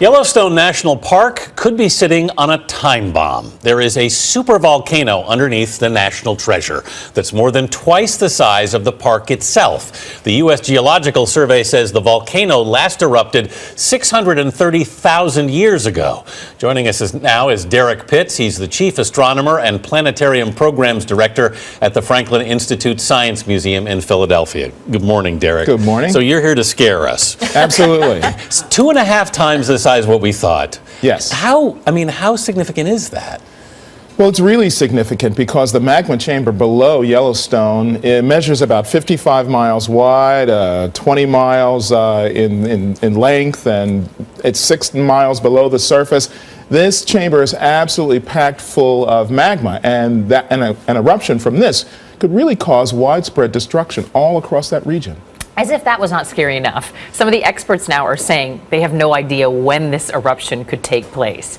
Yellowstone National Park could be sitting on a time bomb. There is a supervolcano underneath the national treasure that's more than twice the size of the park itself. The U.S. Geological Survey says the volcano last erupted 630,000 years ago. Joining us now is Derek Pitts. He's the chief astronomer and planetarium programs director at the Franklin Institute Science Museum in Philadelphia. Good morning, Derek. Good morning. So you're here to scare us. Absolutely. It's 2.5 times the size of what we thought. Yes. How significant is that? Well, it's really significant because the magma chamber below Yellowstone, it measures about 55 miles wide, 20 miles in length, and it's 6 miles below the surface. This chamber is absolutely packed full of magma, and an eruption from this could really cause widespread destruction all across that region. As if that was not scary enough, some of the experts now are saying they have no idea when this eruption could take place.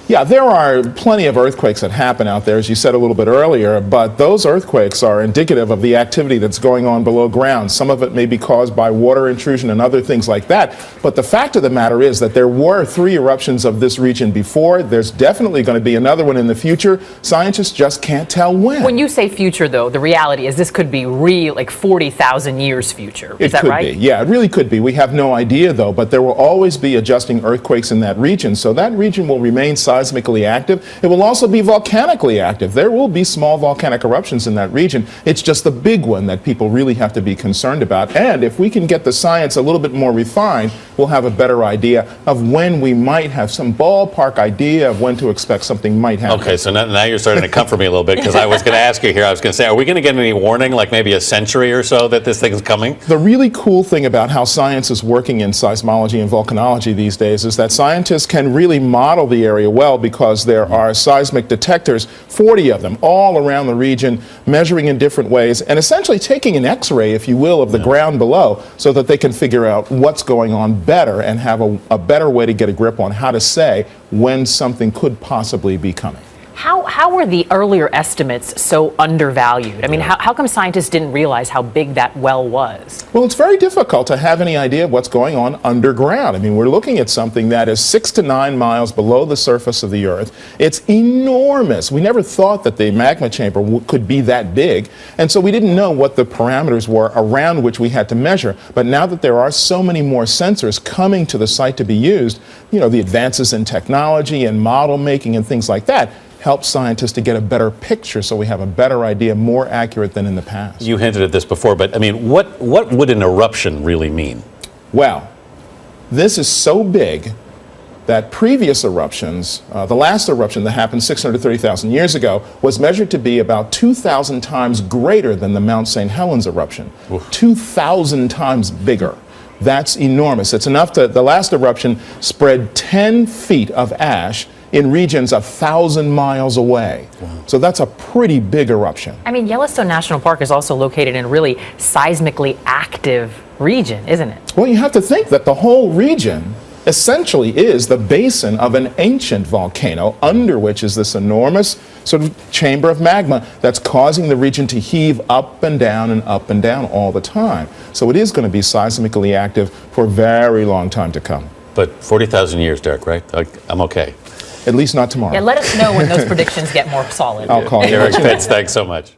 Yeah, there are plenty of earthquakes that happen out there, as you said a little bit earlier, but those earthquakes are indicative of the activity that's going on below ground. Some of it may be caused by water intrusion and other things like that, but the fact of the matter is that there were 3 eruptions of this region before. There's definitely going to be another one in the future. Scientists just can't tell when. When you say future, though, the reality is this could be real, like 40,000 years future. Is that right? It could be. Yeah, it really could be. We have no idea, though, but there will always be adjusting earthquakes in that region, so that region will remain seismically active. It will also be volcanically active. There will be small volcanic eruptions in that region. It's just the big one that people really have to be concerned about. And if we can get the science a little bit more refined, we'll have a better idea of when we might have some ballpark idea of when to expect something might happen. Okay, so now you're starting to comfort me a little bit, because I was going to ask you here, I was going to say, are we going to get any warning, like maybe a century or so, that this thing is coming? The really cool thing about how science is working in seismology and volcanology these days is that scientists can really model the area well, because there are seismic detectors, 40 of them, all around the region, measuring in different ways, and essentially taking an X-ray, if you will, of the ground below, so that they can figure out what's going on better and have a better way to get a grip on how to say when something could possibly be coming. How were the earlier estimates so undervalued? I mean, how come scientists didn't realize how big that well was? Well, it's very difficult to have any idea of what's going on underground. I mean, we're looking at something that is 6 to 9 miles below the surface of the Earth. It's enormous. We never thought that the magma chamber could be that big, and so we didn't know what the parameters were around which we had to measure. But now that there are so many more sensors coming to the site to be used, you know, the advances in technology and model making and things like that help scientists to get a better picture, so we have a better idea, more accurate than in the past. You hinted at this before, but I mean, what would an eruption really mean? Well, this is so big that previous eruptions, the last eruption that happened 630,000 years ago, was measured to be about 2,000 times greater than the Mount St. Helens eruption. 2,000 times bigger. That's enormous. It's enough to, the last eruption spread 10 feet of ash in regions 1,000 miles away. Wow. So that's a pretty big eruption. I mean, Yellowstone National Park is also located in a really seismically active region, isn't it? Well, you have to think that the whole region essentially is the basin of an ancient volcano, under which is this enormous sort of chamber of magma that's causing the region to heave up and down all the time. So it is going to be seismically active for a very long time to come. But 40,000 years, Derek, right? I'm okay. At least not tomorrow. Yeah, let us know when those predictions get more solid. I'll call you. Derek Pitts, thanks so much.